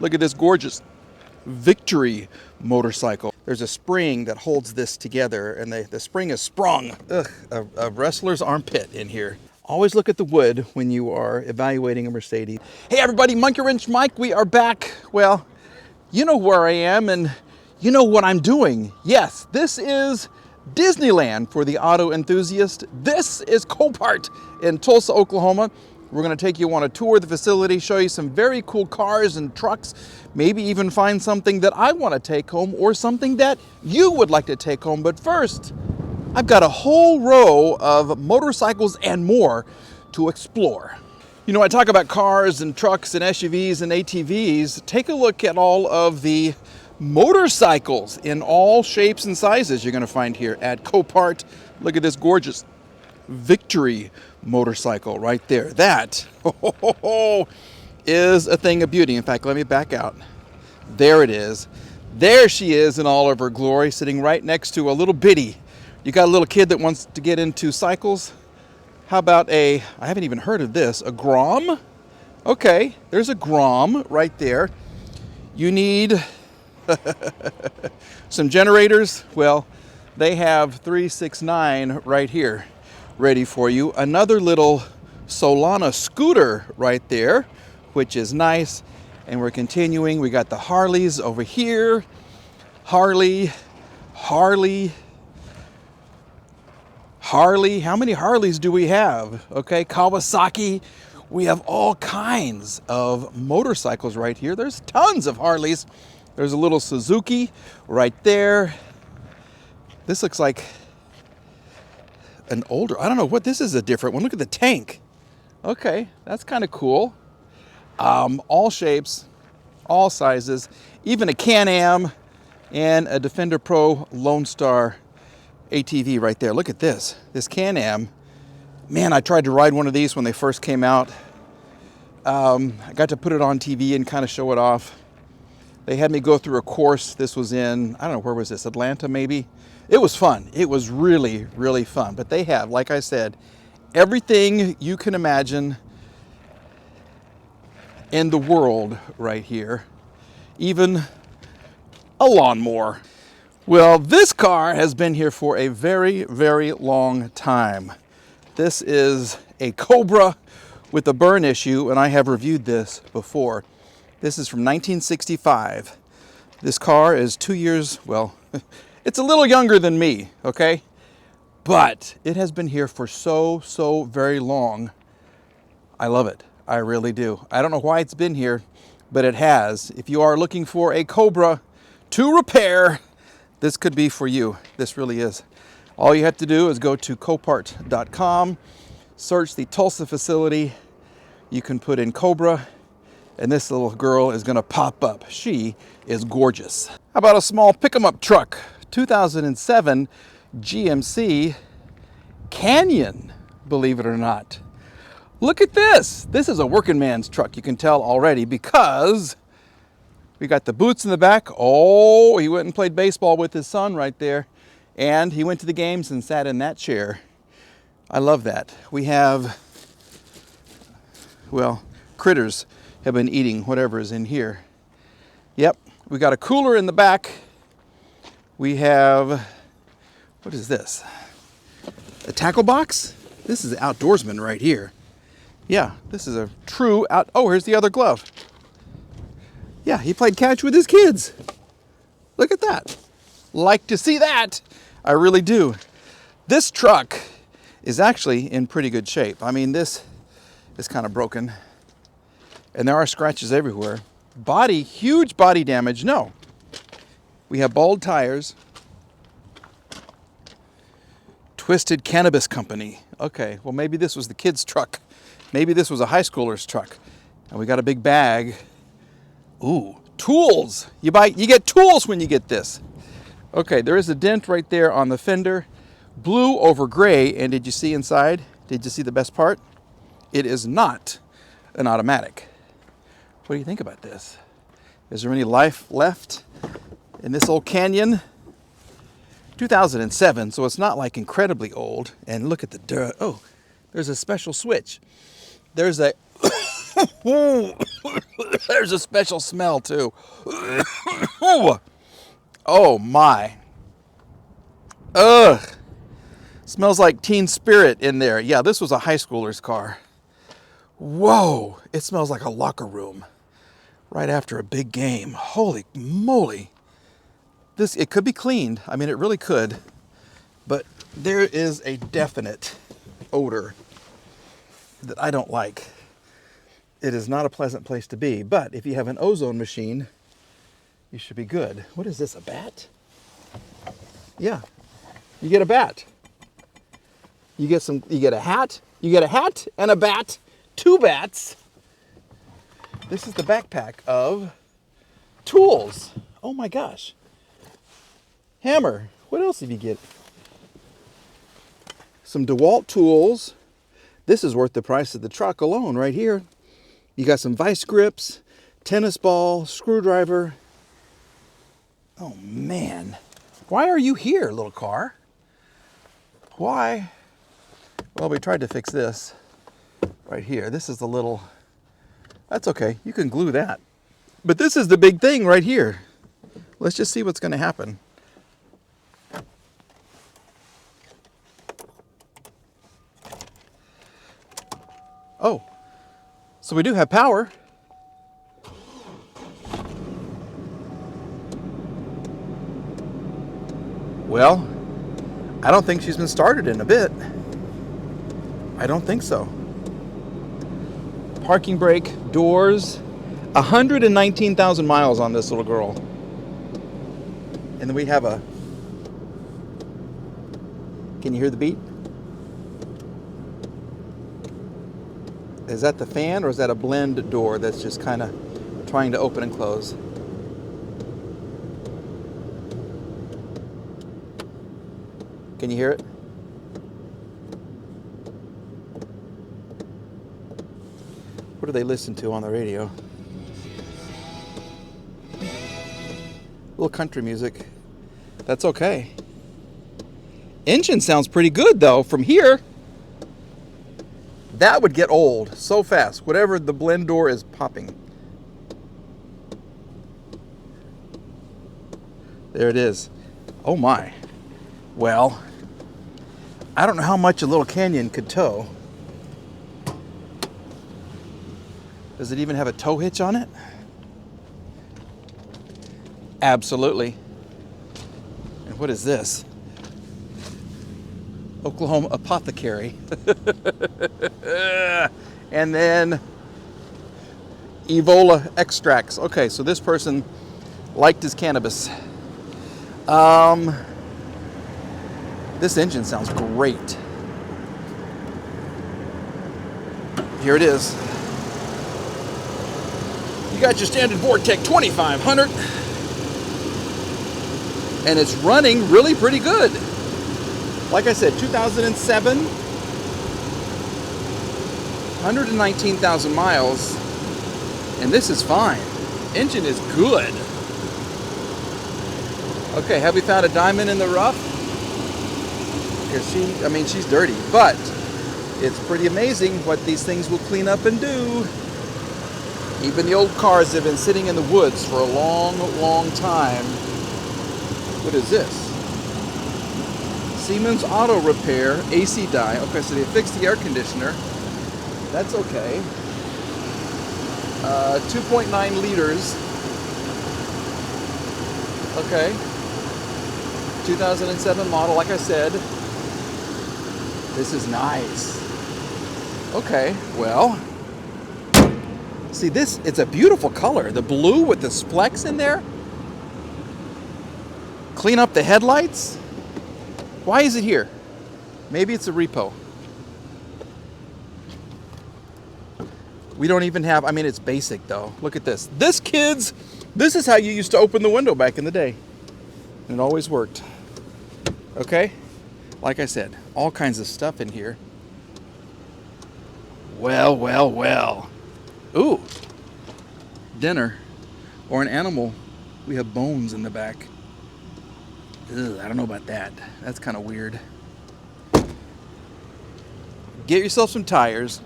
Look at this gorgeous Victory motorcycle. There's a spring that holds this together, and the spring is sprung. Ugh, a wrestler's armpit in here. Always look at the wood when you are evaluating a Mercedes. Hey everybody, Monkey Wrench Mike, we are back. Well, you know where I am and you know what I'm doing. Yes, this is Disneyland for the auto enthusiast. This is Copart in Tulsa, Oklahoma. We're going to take you on a tour of the facility, show you some very cool cars and trucks, maybe even find something that I want to take home or something that you would like to take home. But first, I've got a whole row of motorcycles and more to explore. You know, I talk about cars and trucks and SUVs and ATVs. Take a look at all of the motorcycles in all shapes and sizes you're going to find here at Copart. Look at this gorgeous Victory motorcycle right there. That is a thing of beauty. In fact, let me back out. There it is. There she is in all of her glory, sitting right next to a little bitty. You got a little kid that wants to get into cycles? How about I haven't even heard of this, a Grom? Okay, there's a Grom right there. You need some generators? Well, they have 369 right here ready for you. Another little Solana scooter right there, which is nice. And we're continuing. We got the Harleys over here. Harley. How many Harleys do we have? Okay, Kawasaki. We have all kinds of motorcycles right here. There's tons of Harleys. There's a little Suzuki right there. This looks like an older, I don't know what, this is a different one. Look at the tank. Okay, that's kind of cool. All shapes, all sizes, even a Can-Am and a Defender Pro Lone Star ATV right there. Look at this Can-Am. Man, I tried to ride one of these when they first came out. I got to put it on TV and kind of show it off. They had me go through a course. This was in, I don't know, where was this? Atlanta, maybe? It was fun. It was really, really fun. But they have, like I said, everything you can imagine in the world right here. Even a lawnmower. Well, this car has been here for a very, very long time. This is a Cobra with a burn issue, and I have reviewed this before. This is from 1965. This car is 2 years, well, it's a little younger than me, okay? But it has been here for so very long. I love it. I really do. I don't know why it's been here, but it has. If you are looking for a Cobra to repair, this could be for you. This really is. All you have to do is go to Copart.com, search the Tulsa facility. You can put in Cobra, and this little girl is going to pop up. She is gorgeous. How about a small pick-em-up truck? 2007 GMC Canyon, believe it or not. Look at this. This is a working man's truck. You can tell already because we got the boots in the back. Oh, he went and played baseball with his son right there. And he went to the games and sat in that chair. I love that. We have, well, critters have been eating whatever is in here. Yep, we got a cooler in the back. We have, what is this? A tackle box? This is outdoorsman right here. Yeah, this is a true oh, here's the other glove. Yeah, he played catch with his kids. Look at that. Like to see that. I really do. This truck is actually in pretty good shape. I mean, this is kind of broken. And there are scratches everywhere. Body, huge body damage, no. We have bald tires. Twisted Cannabis Company. Okay, well maybe this was the kid's truck. Maybe this was a high schooler's truck. And we got a big bag. Ooh, tools. You get tools when you get this. Okay, there is a dent right there on the fender. Blue over gray, and did you see inside? Did you see the best part? It is not an automatic. What do you think about this? Is there any life left in this old Canyon? 2007, so it's not like incredibly old. And look at the dirt. Oh, there's a special switch. There's a There's a special smell too. Oh my. Ugh. Smells like Teen Spirit in there. Yeah, this was a high schooler's car. Whoa, it smells like a locker room right after a big game. Holy moly. It could be cleaned. I mean, it really could. But there is a definite odor that I don't like. It is not a pleasant place to be. But if you have an ozone machine, you should be good. What is this, a bat? Yeah, you get a bat. You get a hat. You get a hat and a bat. 2 bats. This is the backpack of tools. Oh my gosh. Hammer. What else did you get? Some DeWalt tools. This is worth the price of the truck alone right here. You got some vice grips, tennis ball, screwdriver. Oh man. Why are you here, little car? Why? Well, we tried to fix this right here. This is the little, that's okay. You can glue that. But this is the big thing right here. Let's just see what's going to happen. Oh, so we do have power. Well, I don't think she's been started in a bit. I don't think so. Parking brake, doors, 119,000 miles on this little girl. And then we have a, can you hear the beat? Is that the fan or is that a blend door that's just kind of trying to open and close? Can you hear it? What do they listen to on the radio? A little country music. That's okay. Engine sounds pretty good though from here. That would get old so fast. Whatever the blend door is popping. There it is. Oh my. Well, I don't know how much a little Canyon could tow. Does it even have a tow hitch on it? Absolutely. And what is this? Oklahoma Apothecary. And then Evola extracts. Okay, so this person liked his cannabis. This engine sounds great. Here it is. You got your standard Vortec 2500. And it's running really pretty good. Like I said, 2007, 119,000 miles, and this is fine. Engine is good. Okay, have we found a diamond in the rough? Because she's dirty, but it's pretty amazing what these things will clean up and do. Even the old cars have been sitting in the woods for a long, long time. What is this? Siemens Auto Repair AC die. Okay, so they fixed the air conditioner. That's okay. 2.9 liters. Okay. 2007 model, like I said. This is nice. Okay, well. See this, it's a beautiful color. The blue with the splecks in there. Clean up the headlights. Why is it here? Maybe it's a repo. We don't even have, it's basic though. Look at this. This is how you used to open the window back in the day. And it always worked. Okay? Like I said, all kinds of stuff in here. Well, well, well. Ooh. Dinner. Or an animal. We have bones in the back. Ugh, I don't know about that. That's kind of weird. Get yourself some tires.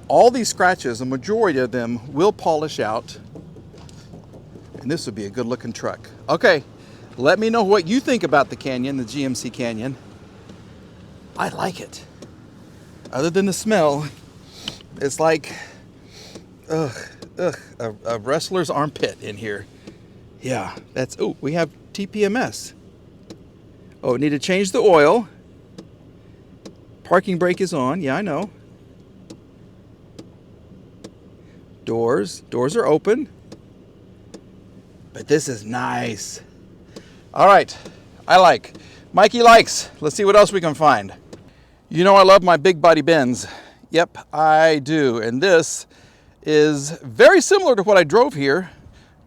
All these scratches, a majority of them will polish out. And this would be a good looking truck. Okay, let me know what you think about the Canyon, the GMC Canyon. I like it. Other than the smell, it's like a wrestler's armpit in here. Yeah, that's, oh, we have TPMS. Oh, need to change the oil. Parking brake is on, yeah, I know. Doors are open. But this is nice. All right, I like. Mikey likes. Let's see what else we can find. You know I love my big body Benz. Yep, I do. And this is very similar to what I drove here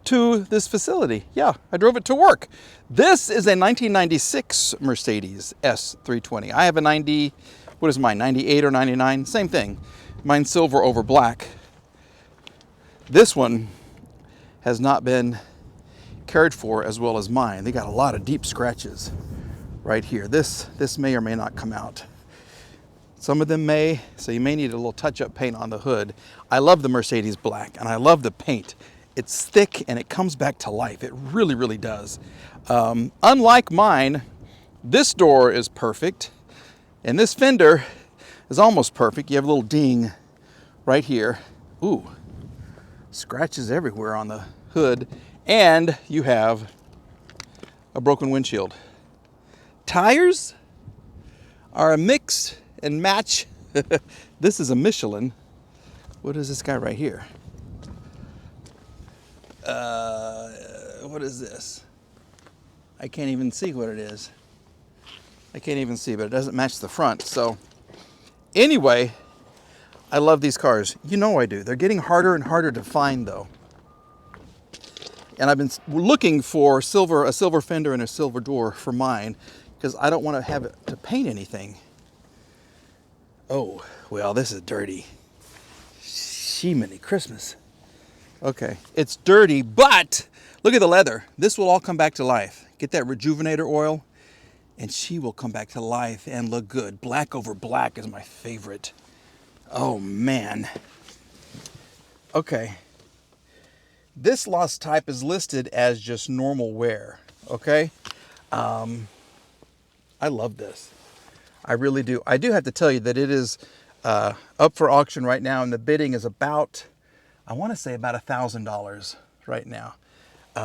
to this facility. Yeah, I drove it to work. This is a 1996 Mercedes S320. I have a 90, what is mine, 98 or 99? Same thing. Mine's silver over black. This one has not been cared for as well as mine. They got a lot of deep scratches right here. This may or may not come out. Some of them may, so you may need a little touch-up paint on the hood. I love the Mercedes black, and I love the paint. It's thick, and it comes back to life. It really, really does. Unlike mine, this door is perfect, and this fender is almost perfect. You have a little ding right here. Ooh, scratches everywhere on the hood, and you have a broken windshield. Tires are a mix and match. This is a Michelin. What is this guy right here? What is this? I can't even see what it is. I can't even see, but it doesn't match the front. So anyway, I love these cars. You know I do. They're getting harder and harder to find though. And I've been looking for a silver fender and a silver door for mine because I don't want to have it to paint anything. Oh, well, this is dirty. Shemini Christmas. Okay, it's dirty, but look at the leather. This will all come back to life. Get that rejuvenator oil, and she will come back to life and look good. Black over black is my favorite. Oh, man. Okay. This lost type is listed as just normal wear, okay? I love this. I really do. I do have to tell you that it is up for auction right now, and the bidding is about, I want to say about $1,000 right now.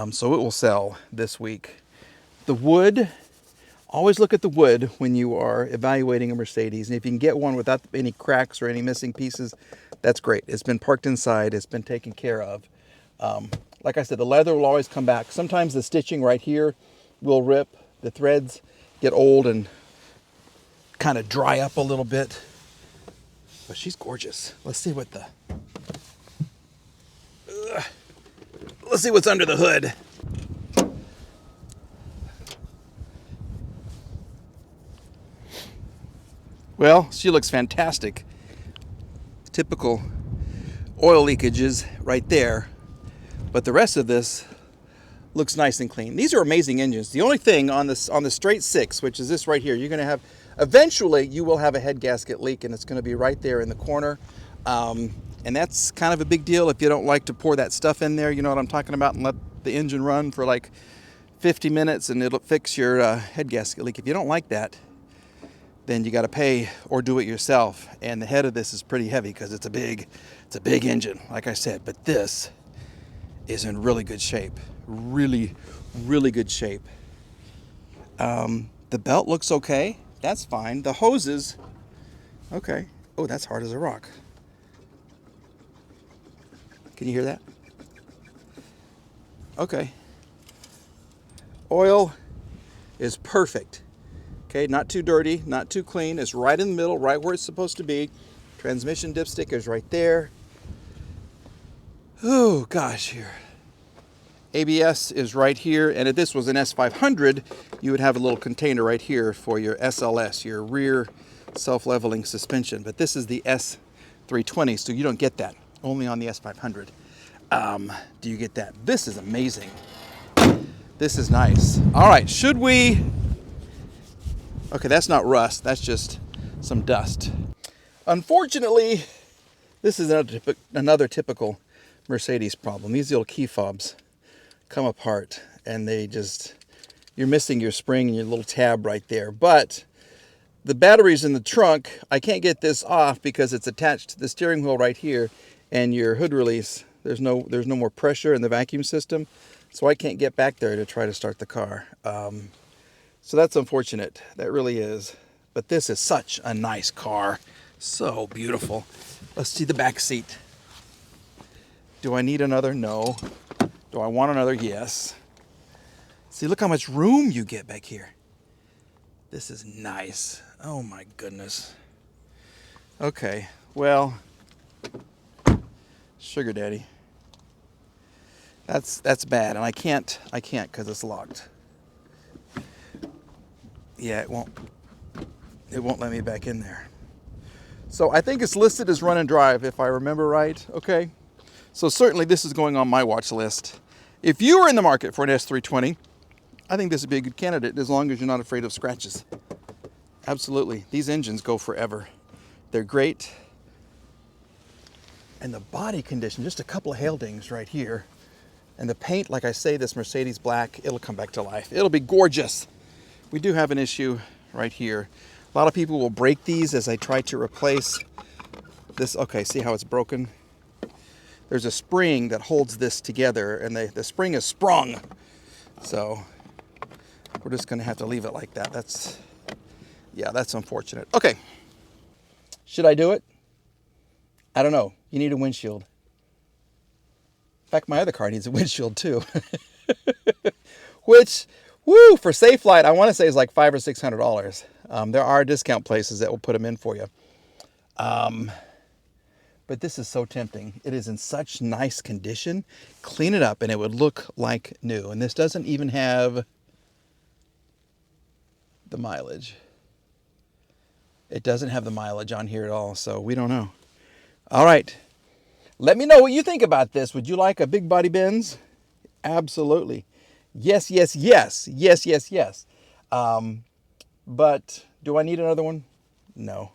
So it will sell this week. The wood, always look at the wood when you are evaluating a Mercedes. And if you can get one without any cracks or any missing pieces, that's great. It's been parked inside. It's been taken care of. Like I said, the leather will always come back. Sometimes the stitching right here will rip. The threads get old and kind of dry up a little bit. But she's gorgeous. Let's see what let's see what's under the hood. Well, she looks fantastic. Typical oil leakages right there. But the rest of this looks nice and clean. These are amazing engines. The only thing on the straight six, which is this right here, you're going to have, eventually you will have a head gasket leak, and it's going to be right there in the corner. And that's kind of a big deal if you don't like to pour that stuff in there. You know what I'm talking about, and let the engine run for like 50 minutes and it'll fix your head gasket leak. If you don't like that, then you got to pay or do it yourself. And the head of this is pretty heavy because it's a big engine, like I said. But this is in really good shape. Really, really good shape. The belt looks okay. That's fine. The hoses, okay. Oh, that's hard as a rock. Can you hear that? Okay. Oil is perfect. Okay, not too dirty, not too clean. It's right in the middle, right where it's supposed to be. Transmission dipstick is right there. Oh, gosh, here. ABS is right here, and if this was an S500, you would have a little container right here for your SLS, your rear self-leveling suspension. But this is the S320, so you don't get that. Only on the S500 do you get that. This is amazing. This is nice. All right, should we... Okay, that's not rust. That's just some dust. Unfortunately, This is another typical Mercedes problem. These little key fobs come apart and you're missing your spring and your little tab right there. But the battery's in the trunk. I can't get this off because it's attached to the steering wheel right here, and your hood release, there's no more pressure in the vacuum system, so I can't get back there to try to start the car. So that's unfortunate. That really is. But this is such a nice car. So beautiful. Let's see the back seat. Do I need another? No. Do I want another? Yes. See, look how much room you get back here. This is nice. Oh my goodness. Okay, well, sugar daddy. That's bad, and I can't because it's locked. Yeah, it won't let me back in there. So I think it's listed as run and drive, if I remember right. Okay, so certainly this is going on my watch list. If you are in the market for an S320, I think this would be a good candidate as long as you're not afraid of scratches. Absolutely. These engines go forever. They're great. And the body condition, just a couple of hail dings right here. And the paint, like I say, this Mercedes black, it'll come back to life. It'll be gorgeous. We do have an issue right here. A lot of people will break these as I try to replace this. Okay, see how it's broken? There's a spring that holds this together, and the spring is sprung. So we're just going to have to leave it like that. That's unfortunate. Okay. Should I do it? I don't know. You need a windshield. In fact, my other car needs a windshield too. Which, woo, for Safelite, I want to say is like $500 or $600. There are discount places that will put them in for you. But this is so tempting. It is in such nice condition. Clean it up and it would look like new. And this doesn't even have the mileage. It doesn't have the mileage on here at all, so we don't know. All right. Let me know what you think about this. Would you like a big body Benz? Absolutely. Yes, yes, yes. Yes, yes, yes. But do I need another one? No,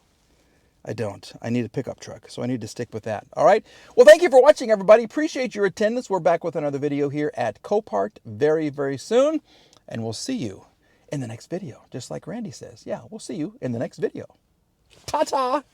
I don't. I need a pickup truck, so I need to stick with that. All right. Well, thank you for watching, everybody. Appreciate your attendance. We're back with another video here at Copart very, very soon, and we'll see you in the next video. Just like Randy says. Yeah, we'll see you in the next video. Ta-ta!